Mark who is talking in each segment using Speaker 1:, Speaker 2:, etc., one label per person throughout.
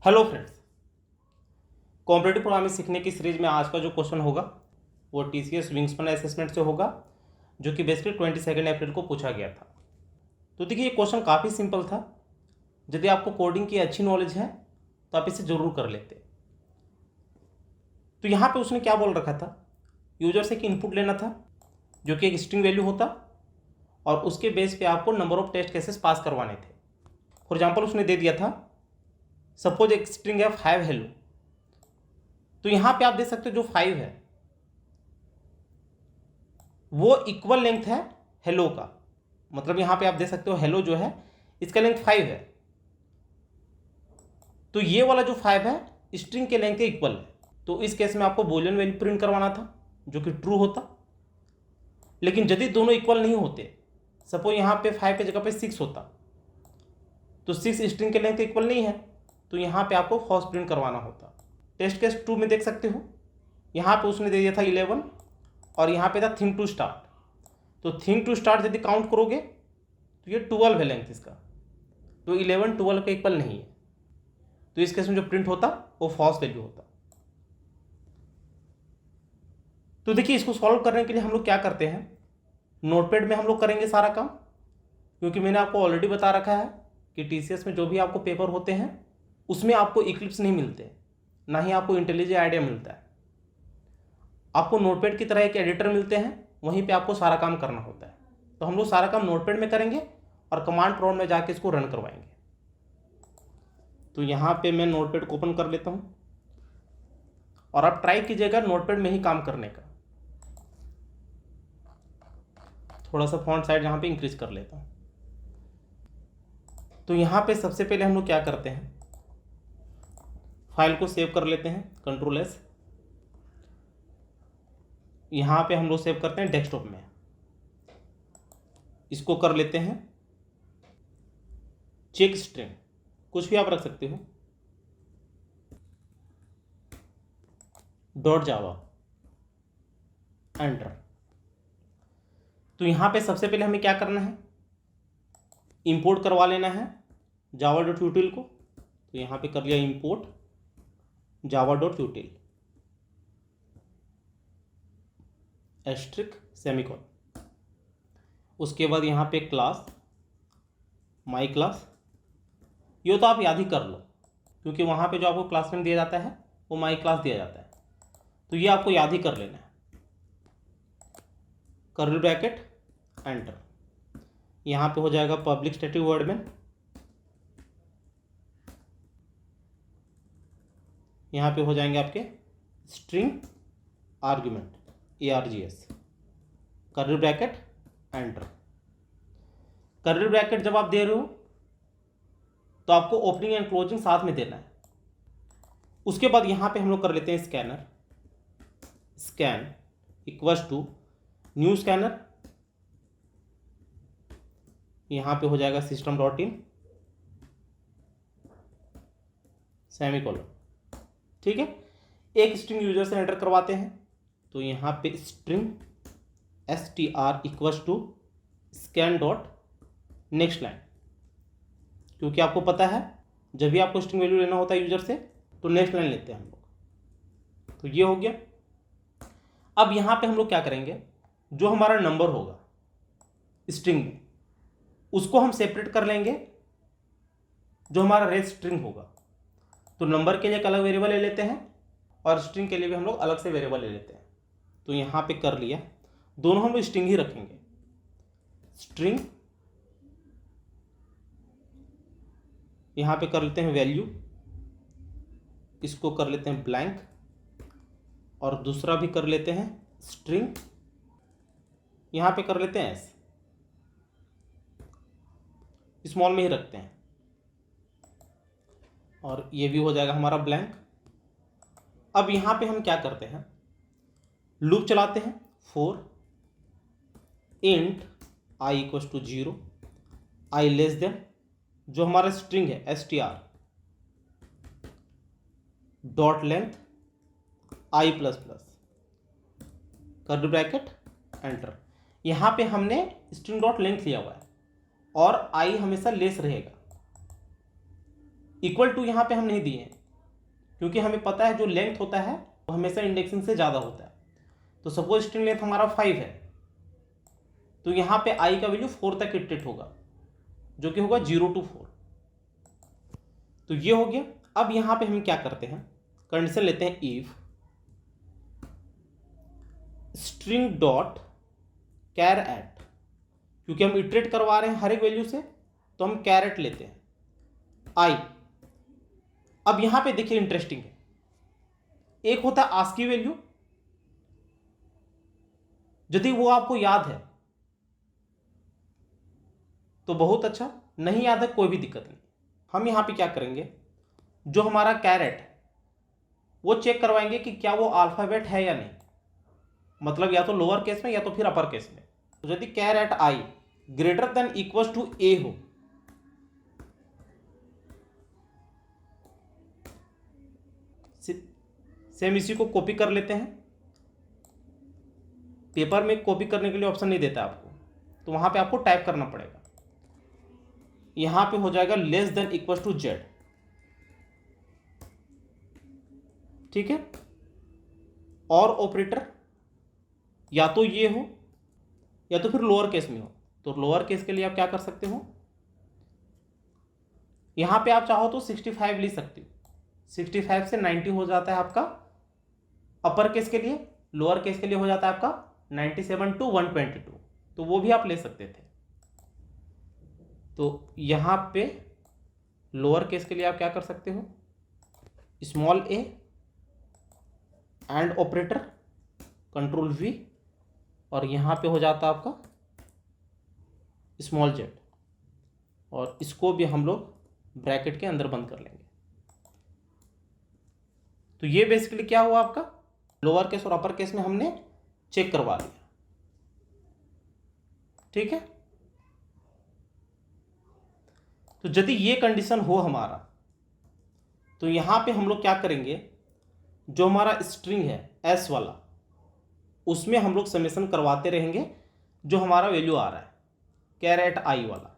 Speaker 1: Hello friends, competitive programming सीखने की series में आज का जो क्वेश्चन होगा वो टीसीएस विंगस्पन असेसमेंट से होगा, जो कि बेसिकली 22 अप्रैल को पूछा गया था। तो देखिए, ये क्वेश्चन काफ़ी सिंपल था। यदि आपको कोडिंग की अच्छी नॉलेज है तो आप इसे ज़रूर कर लेते। तो यहाँ पे उसने क्या बोल रखा था, यूजर से कि इनपुट लेना था जो कि एक स्ट्रिंग वैल्यू होता, और उसके बेस पे आपको number of test cases pass करवाने थे। फॉर एग्जाम्पल उसने दे दिया था, सपोज एक स्ट्रिंग है 5 हेलो। तो यहाँ पे आप देख सकते हो जो 5 है वो इक्वल लेंथ है हेलो का। मतलब यहाँ पे आप देख सकते हो हेलो जो है इसका लेंथ 5 है। तो ये वाला जो 5 है स्ट्रिंग के लेंथ के इक्वल है। तो इस केस में आपको बूलियन वैल्यू प्रिंट करवाना था जो कि ट्रू होता। लेकिन यदि दोनों इक्वल नहीं होते, सपोज यहाँ पे 5 की जगह पे 6 होता, तो 6 स्ट्रिंग के लेंथ के इक्वल नहीं है, तो यहाँ पे आपको फॉल्स प्रिंट करवाना होता। टेस्ट केस 2 में देख सकते हो, यहाँ पे उसने दे दिया था 11 और यहाँ पे था थिंक टू स्टार्ट। तो थिंक टू स्टार्ट यदि काउंट करोगे तो ये 12 है लेंथ इसका, तो 11 12 के इक्वल नहीं है। तो इस केस में जो प्रिंट होता वो फॉल्स वैल्यू होता। तो देखिए, इसको सॉल्व करने के लिए हम लोग क्या करते हैं, नोटपैड में हम लोग करेंगे सारा काम, क्योंकि मैंने आपको ऑलरेडी बता रखा है कि टीसीएस में जो भी आपको पेपर होते हैं उसमें आपको इक्लिप्स नहीं मिलते, ना ही आपको इंटेलिजेंट आइडिया मिलता है। आपको नोटपैड की तरह एक एडिटर मिलते हैं, वहीं पे आपको सारा काम करना होता है। तो हम लोग सारा काम नोटपैड में करेंगे और कमांड प्रॉम्प्ट में जाके इसको रन करवाएंगे। तो यहाँ पे मैं नोटपैड को ओपन कर लेता हूँ और आप ट्राई कीजिएगा नोटपैड में ही काम करने का। थोड़ा सा फॉन्ट साइज यहाँ पे इंक्रीज कर लेता हूँ। तो यहाँ पे सबसे पहले हम लोग क्या करते हैं, फाइल को सेव कर लेते हैं, Ctrl+S। यहाँ पे हम लोग सेव करते हैं डेस्कटॉप में। इसको कर लेते हैं चेक स्ट्रिंग, कुछ भी आप रख सकते हो, .java, एंटर। तो यहाँ पे सबसे पहले हमें क्या करना है, इंपोर्ट करवा लेना है java.util को। तो यहाँ पे कर लिया इंपोर्ट java.util एस्ट्रिक सेमीकोलन। उसके बाद यहाँ पे क्लास माई क्लास, ये तो आप याद ही कर लो, क्योंकि वहाँ पे जो आपको क्लास नेम दिया जाता है वो माई क्लास दिया जाता है। तो ये आपको याद ही कर लेना है। Curly bracket, enter. यहाँ पे हो जाएगा पब्लिक स्टैटिक वर्ड में, यहाँ पे हो जाएंगे आपके string argument ARGS, curly bracket, enter. Curly bracket जब आप दे रहे हो तो आपको ओपनिंग एंड क्लोजिंग साथ में देना है। उसके बाद यहाँ पे हम लोग कर लेते हैं scanner, scan equals to new scanner. यहाँ पे हो जाएगा system.in सेमीकोलन। ठीक है, एक स्ट्रिंग यूजर से एंटर करवाते हैं। तो यहाँ पे string str equals to scan dot next line, क्योंकि आपको पता है जब भी आपको स्ट्रिंग वैल्यू लेना होता है यूजर से तो नेक्स्ट लाइन लेते हैं हम लोग। तो ये हो गया। अब यहाँ पे हम लोग क्या करेंगे, जो हमारा नंबर होगा स्ट्रिंग में उसको हम सेपरेट कर लेंगे जो हमारा रेस्ट स्ट्रिंग होगा। तो नंबर के लिए एक अलग वेरिएबल ले लेते हैं और स्ट्रिंग के लिए भी हम लोग अलग से वेरिएबल ले लेते हैं। तो यहाँ पे कर लिया, दोनों हम लोग स्ट्रिंग ही रखेंगे। स्ट्रिंग यहाँ पे कर लेते हैं वैल्यू, इसको कर लेते हैं ब्लैंक, और दूसरा भी कर लेते हैं स्ट्रिंग, यहाँ पे कर लेते हैं एस, स्मॉल में ही रखते हैं, और ये भी हो जाएगा हमारा ब्लैंक। अब यहाँ पे हम क्या करते हैं, लूप चलाते हैं for int i equals to 0, i less than जो हमारा स्ट्रिंग है str dot length i plus plus, curly bracket, enter. यहाँ पे हमने स्ट्रिंग डॉट लेंथ लिया हुआ है और i हमेशा लेस रहेगा। इक्वल टू यहाँ पे हम नहीं दिए हैं, क्योंकि हमें पता है जो लेंथ होता है वो हमेशा इंडेक्सिंग से ज़्यादा होता है। तो सपोज स्ट्रिंग लेंथ हमारा 5 है, तो यहाँ पे आई का वैल्यू 4 तक इटरेट होगा, जो कि होगा 0 to 4। तो ये हो गया। अब यहाँ पे हम क्या करते हैं, कंडीशन लेते हैं if string dot char at, क्योंकि हम इटरेट करवा रहे हैं हर एक वैल्यू से, तो हम कैरेट लेते हैं आई। अब यहां पे देखिए इंटरेस्टिंग है, एक होता है आस्की वैल्यू, यदि वो आपको याद है तो बहुत अच्छा, नहीं याद है कोई भी दिक्कत नहीं। हम यहां पे क्या करेंगे, जो हमारा कैरेट वो चेक करवाएंगे कि क्या वो अल्फाबेट है या नहीं, मतलब या तो लोअर केस में या तो फिर अपर केस में। तो यदि caret I greater than equal to A हो, सेम इसी को कॉपी कर लेते हैं। पेपर में कॉपी करने के लिए ऑप्शन नहीं देता आपको, तो वहां पे आपको टाइप करना पड़ेगा। यहां पे हो जाएगा less than equal to Z, ठीक है। और ऑपरेटर या तो ये हो या तो फिर लोअर केस में हो। तो लोअर केस के लिए आप क्या कर सकते हो, यहां पे आप चाहो तो 65 ले सकते हो, 65 से 90 हो जाता है आपका अपर केस के लिए, लोअर केस के लिए हो जाता है आपका 97 to 122, तो वो भी आप ले सकते थे। तो यहां पे लोअर केस के लिए आप क्या कर सकते हो, small A and operator control we, और यहां पे हो जाता आपका स्मॉल जेड, और इसको भी हम लोग ब्रैकेट के अंदर बंद कर लेंगे। तो ये बेसिकली क्या हुआ आपका, लोअर केस और अपर केस में हमने चेक करवा लिया, ठीक है। तो यदि ये कंडीशन हो हमारा, तो यहां पे हम लोग क्या करेंगे, जो हमारा स्ट्रिंग है एस वाला, उसमें हम लोग समेशन करवाते रहेंगे जो हमारा वैल्यू आ रहा है कैरेट आई वाला,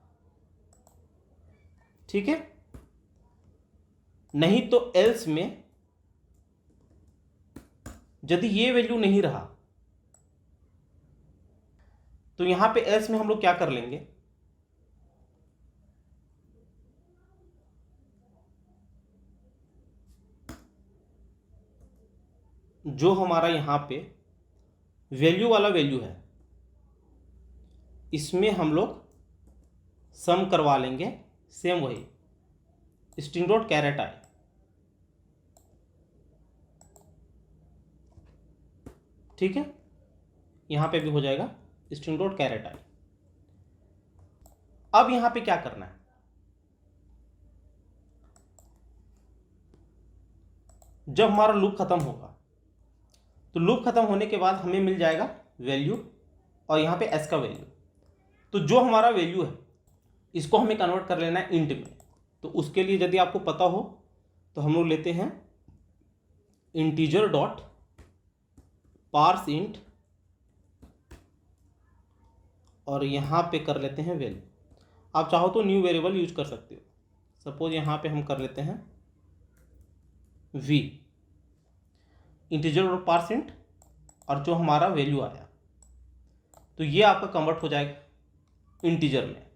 Speaker 1: ठीक है। नहीं तो एल्स में यदि ये वैल्यू नहीं रहा, तो यहां पे एल्स में हम लोग क्या कर लेंगे, जो हमारा यहां पे वैल्यू वाला वैल्यू है, इसमें हम लोग सम करवा लेंगे सेम वही स्ट्रिंग डॉट कैरेट आई, ठीक है। यहां पे भी हो जाएगा स्ट्रिंग डॉट कैरेट आई। अब यहां पे क्या करना है, जब हमारा लूप खत्म होगा, तो लूप खत्म होने के बाद हमें मिल जाएगा वैल्यू और यहां पे एस का वैल्यू। तो जो हमारा वैल्यू है इसको हमें कन्वर्ट कर लेना है इंट में। तो उसके लिए यदि आपको पता हो तो हम लोग लेते हैं इंटीजर डॉट पार्स इंट, और यहां पे कर लेते हैं वैल्यू। आप चाहो तो न्यू वेरिएबल यूज कर सकते हो, सपोज यहां पे हम कर लेते हैं V integer dot parse int, और जो हमारा वैल्यू आया तो ये आपका कन्वर्ट हो जाएगा इंटीजर में।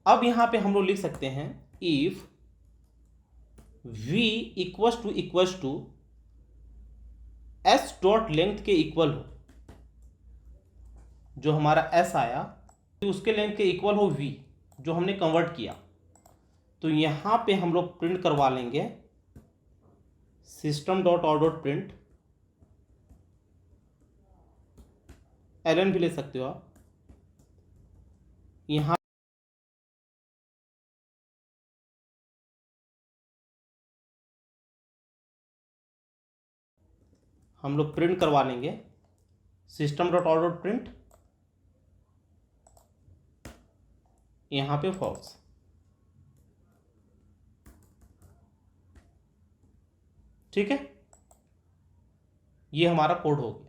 Speaker 1: अब यहां पे हम लोग लिख सकते हैं if v equals to S dot length के इक्वल हो, जो हमारा एस आया उसके लेंथ के इक्वल हो v जो हमने कन्वर्ट किया। तो यहां पे हम लोग प्रिंट करवा लेंगे system dot out dot print, एलन भी ले सकते हो आप। यहां हम लोग प्रिंट करवा लेंगे system dot out dot print, यहां पे फॉल्स, ठीक है। ये हमारा कोड हो गया,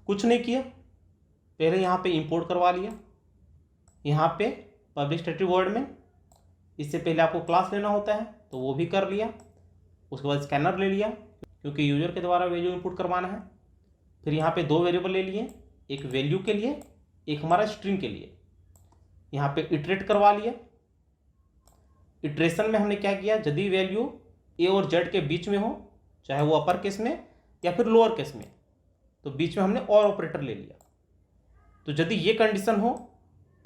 Speaker 1: कुछ नहीं किया, पहले यहां पे इंपोर्ट करवा लिया, यहां पे पब्लिक स्टैटिक वॉइड में इससे पहले आपको क्लास लेना होता है तो वो भी कर लिया। उसके बाद स्कैनर ले लिया क्योंकि यूजर के द्वारा वैल्यू इनपुट करवाना है। फिर यहाँ पे दो वेरिएबल ले लिए, एक वैल्यू के लिए, एक हमारा स्ट्रिंग के लिए। यहाँ पे इटरेट करवा लिया। इटरेशन में हमने क्या किया, यदि वैल्यू ए और जेड के बीच में हो, चाहे वो अपर केस में या फिर लोअर केस में, तो बीच में हमने और ऑपरेटर ले लिया। तो यदि ये कंडीशन हो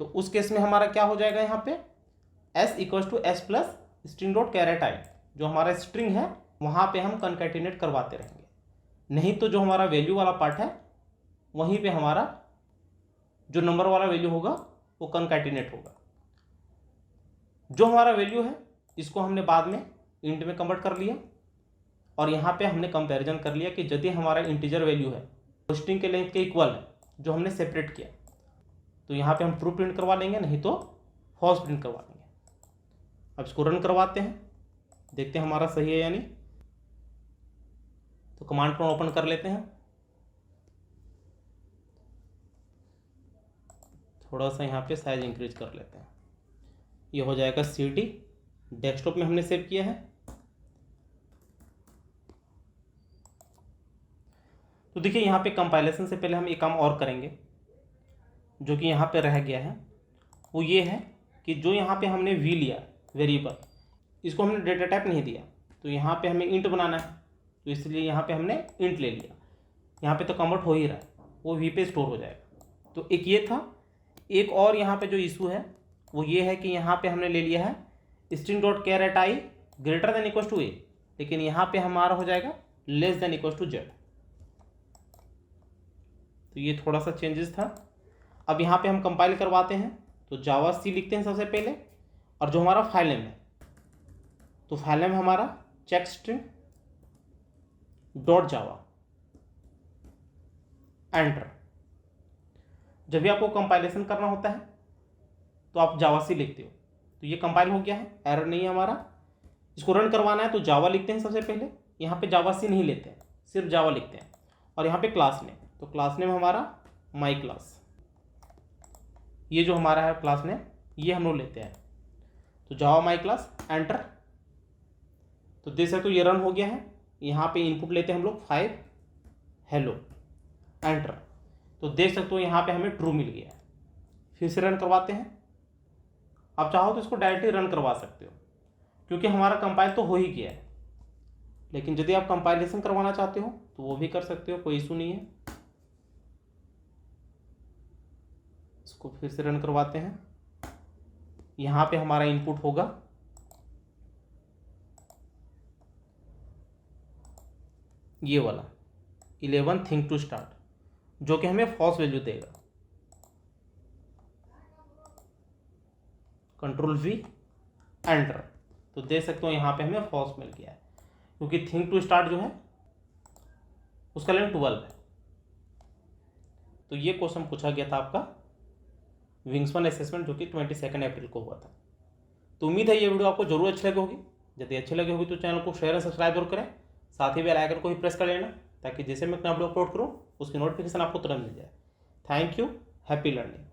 Speaker 1: तो उस केस में हमारा क्या हो जाएगा, यहाँ पे s equals to S plus string dot caret I, जो हमारा स्ट्रिंग है वहाँ पे हम कंकैटिनेट करवाते रहेंगे। नहीं तो जो हमारा वैल्यू वाला पार्ट है वहीं पे हमारा जो नंबर वाला वैल्यू होगा वो कंकैटिनेट होगा। जो हमारा वैल्यू है इसको हमने बाद में इंट में कन्वर्ट कर लिया और यहाँ पे हमने कंपैरिजन कर लिया कि यदि हमारा इंटीजर वैल्यू है तो स्ट्रिंग के लेंथ के इक्वल है जो हमने सेपरेट किया, तो यहाँ पे हम ट्रू प्रिंट करवा लेंगे, नहीं तो फॉल्स प्रिंट करवा लेंगे। अब इसको रन करवाते हैं, देखते हैं हमारा सही है या नहीं। तो कमांड प्रॉम्प्ट ओपन कर लेते हैं, थोड़ा सा यहाँ पे साइज इंक्रीज कर लेते हैं। ये हो जाएगा CD, डेस्कटॉप में हमने सेव किया है। तो देखिए यहाँ पे कंपाइलेशन से पहले हम एक काम और करेंगे जो कि यहाँ पे रह गया है, वो ये है कि जो यहाँ पे हमने v लिया वेरिएबल, इसको हमने डेटा टाइप नहीं दिया, तो यहाँ पे हमें इंट बनाना है, तो इसलिए यहाँ पे हमने इंट ले लिया। यहाँ पे तो कन्वर्ट हो ही रहा है, वो v पे स्टोर हो जाएगा। तो एक ये था। एक और यहाँ पे जो इशू है वो ये है कि यहाँ पे हमने ले लिया है string dot caret I greater than equal to A, लेकिन यहाँ पे हमारा हो जाएगा less than equal to Z. तो ये थोड़ा सा चेंजेस था। अब यहाँ पे हम कंपाइल करवाते हैं, तो जावा सी लिखते हैं सबसे पहले, और जो हमारा फाइल नेम है, तो फाइल नेम हमारा check string dot Java, enter. जब भी आपको कंपाइलेशन करना होता है तो आप जावा सी लिखते हो। तो ये कंपाइल हो गया है, एरर नहीं है हमारा। इसको रन करवाना है तो जावा लिखते हैं सबसे पहले, यहाँ पे जावा सी नहीं लेते हैं, सिर्फ जावा लिखते हैं। और यहाँ पे क्लास नेम, तो क्लास नेम हमारा माई क्लास, ये जो हमारा है क्लास नेम, ये हम लोग लेते हैं। तो जावा माई क्लास, एंटर। तो देख सकते हो ये रन हो गया है। यहाँ पे इनपुट लेते हैं हम लोग 5 हेलो, एंटर। तो देख सकते हो यहाँ पे हमें ट्रू मिल गया है। फिर से रन करवाते हैं। आप चाहो तो इसको डायरेक्टली रन करवा सकते हो क्योंकि हमारा कंपाइल तो हो ही गया है, लेकिन यदि आप कंपाइलेशन करवाना चाहते हो तो वो भी कर सकते हो, कोई इशू नहीं है। इसको फिर से रन करवाते हैं। यहाँ पे हमारा इनपुट होगा ये वाला 11 थिंक टू स्टार्ट, जो कि हमें फॉल्स वैल्यू देगा। Control V, enter. तो देख सकते हो यहाँ पे हमें फॉल्स मिल गया है क्योंकि थिंक टू स्टार्ट जो है उसका लेंथ 12 है। तो ये क्वेश्चन पूछा गया था आपका विंग्स वन असेसमेंट, जो कि 22 अप्रैल को हुआ था। तो उम्मीद है ये वीडियो आपको जरूर अच्छी लगी होगी। यदि अच्छी लगी होगी तो चैनल को शेयर और सब्सक्राइब जरूर करें, साथ ही बेल आइकन को भी प्रेस कर लेना ताकि जैसे मैं अपना वीडियो अपलोड करूँ उसकी नोटिफिकेशन आपको तुरंत मिल जाए। Thank you, happy learning.